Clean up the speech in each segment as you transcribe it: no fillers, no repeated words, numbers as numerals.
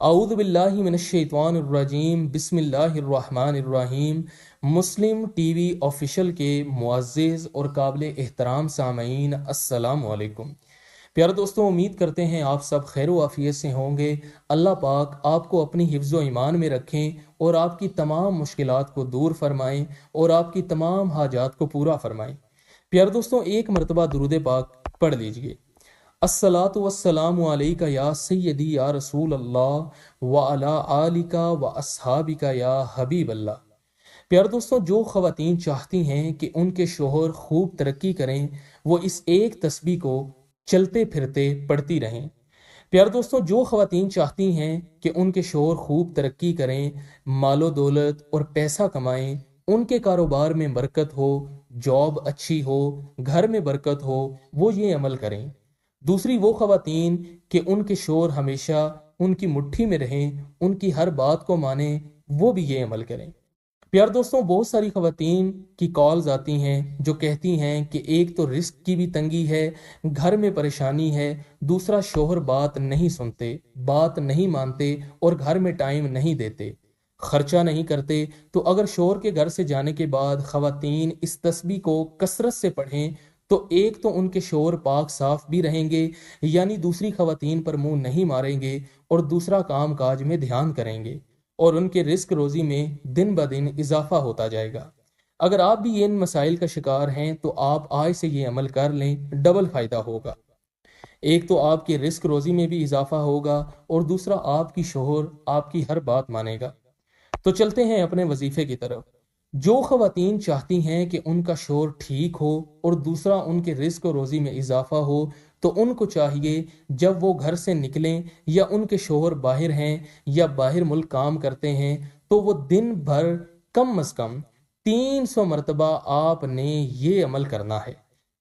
اعوذ باللہ من الشیطان الرجیم بسم اللہ الرحمن الرحیم۔ مسلم ٹی وی آفیشل کے معزز اور قابل احترام سامعین، السلام علیکم۔ پیارے دوستوں، امید کرتے ہیں آپ سب خیر و عافیت سے ہوں گے۔ اللہ پاک آپ کو اپنی حفظ و ایمان میں رکھیں اور آپ کی تمام مشکلات کو دور فرمائیں اور آپ کی تمام حاجات کو پورا فرمائیں۔ پیارے دوستوں، ایک مرتبہ درود پاک پڑھ لیجئے۔ الصلاۃ والسلام علیک یا سیدی یا رسول اللہ وعلی آلک و اصحابک یا حبیب اللہ۔ پیارے دوستوں، جو خواتین چاہتی ہیں کہ ان کے شوہر خوب ترقی کریں، وہ اس ایک تسبیح کو چلتے پھرتے پڑھتی رہیں۔ پیارے دوستوں، جو خواتین چاہتی ہیں کہ ان کے شوہر خوب ترقی کریں، مال و دولت اور پیسہ کمائیں، ان کے کاروبار میں برکت ہو، جاب اچھی ہو، گھر میں برکت ہو، وہ یہ عمل کریں۔ دوسری وہ خواتین کہ ان کے شوہر ہمیشہ ان کی مٹھی میں رہیں، ان کی ہر بات کو مانیں، وہ بھی یہ عمل کریں۔ پیار دوستوں، بہت ساری خواتین کی کالز آتی ہیں جو کہتی ہیں کہ ایک تو رزق کی بھی تنگی ہے، گھر میں پریشانی ہے، دوسرا شوہر بات نہیں سنتے، بات نہیں مانتے اور گھر میں ٹائم نہیں دیتے، خرچہ نہیں کرتے۔ تو اگر شوہر کے گھر سے جانے کے بعد خواتین اس تسبیح کو کثرت سے پڑھیں تو ایک تو ان کے شوہر پاک صاف بھی رہیں گے، یعنی دوسری خواتین پر منہ نہیں ماریں گے، اور دوسرا کام کاج میں دھیان کریں گے اور ان کے رزق روزی میں دن بدن اضافہ ہوتا جائے گا۔ اگر آپ بھی ان مسائل کا شکار ہیں تو آپ آج سے یہ عمل کر لیں، ڈبل فائدہ ہوگا۔ ایک تو آپ کے رزق روزی میں بھی اضافہ ہوگا اور دوسرا آپ کی شوہر آپ کی ہر بات مانے گا۔ تو چلتے ہیں اپنے وظیفے کی طرف۔ جو خواتین چاہتی ہیں کہ ان کا شوہر ٹھیک ہو اور دوسرا ان کے رزق و روزی میں اضافہ ہو، تو ان کو چاہیے جب وہ گھر سے نکلیں یا ان کے شوہر باہر ہیں یا باہر ملک کام کرتے ہیں، تو وہ دن بھر کم از کم 300 مرتبہ آپ نے یہ عمل کرنا ہے۔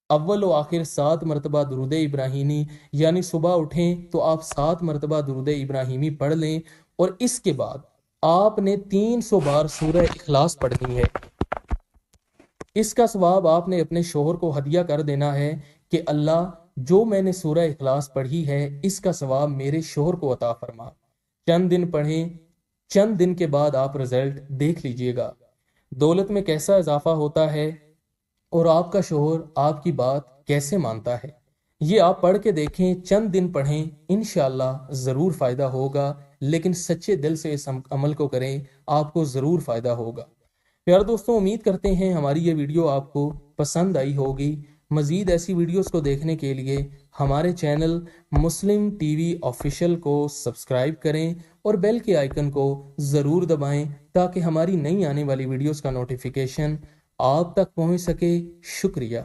اول و آخر 7 مرتبہ درود ابراہیمی، یعنی صبح اٹھیں تو آپ 7 مرتبہ درود ابراہیمی پڑھ لیں، اور اس کے بعد آپ نے 300 بار سورہ اخلاص پڑھنی ہے۔ اس کا ثواب آپ نے اپنے شوہر کو ہدیہ کر دینا ہے کہ اللہ، جو میں نے سورہ اخلاص پڑھی ہے اس کا ثواب میرے شوہر کو عطا فرما۔ چند دن پڑھیں، چند دن کے بعد آپ رزلٹ دیکھ لیجئے گا، دولت میں کیسا اضافہ ہوتا ہے اور آپ کا شوہر آپ کی بات کیسے مانتا ہے۔ یہ آپ پڑھ کے دیکھیں، چند دن پڑھیں، انشاءاللہ ضرور فائدہ ہوگا، لیکن سچے دل سے اس عمل کو کریں، آپ کو ضرور فائدہ ہوگا۔ پیارے دوستوں، امید کرتے ہیں ہماری یہ ویڈیو آپ کو پسند آئی ہوگی۔ مزید ایسی ویڈیوز کو دیکھنے کے لیے ہمارے چینل مسلم ٹی وی آفیشل کو سبسکرائب کریں اور بیل کے آئیکن کو ضرور دبائیں تاکہ ہماری نئی آنے والی ویڈیوز کا نوٹیفیکیشن آپ تک پہنچ سکے۔ شکریہ۔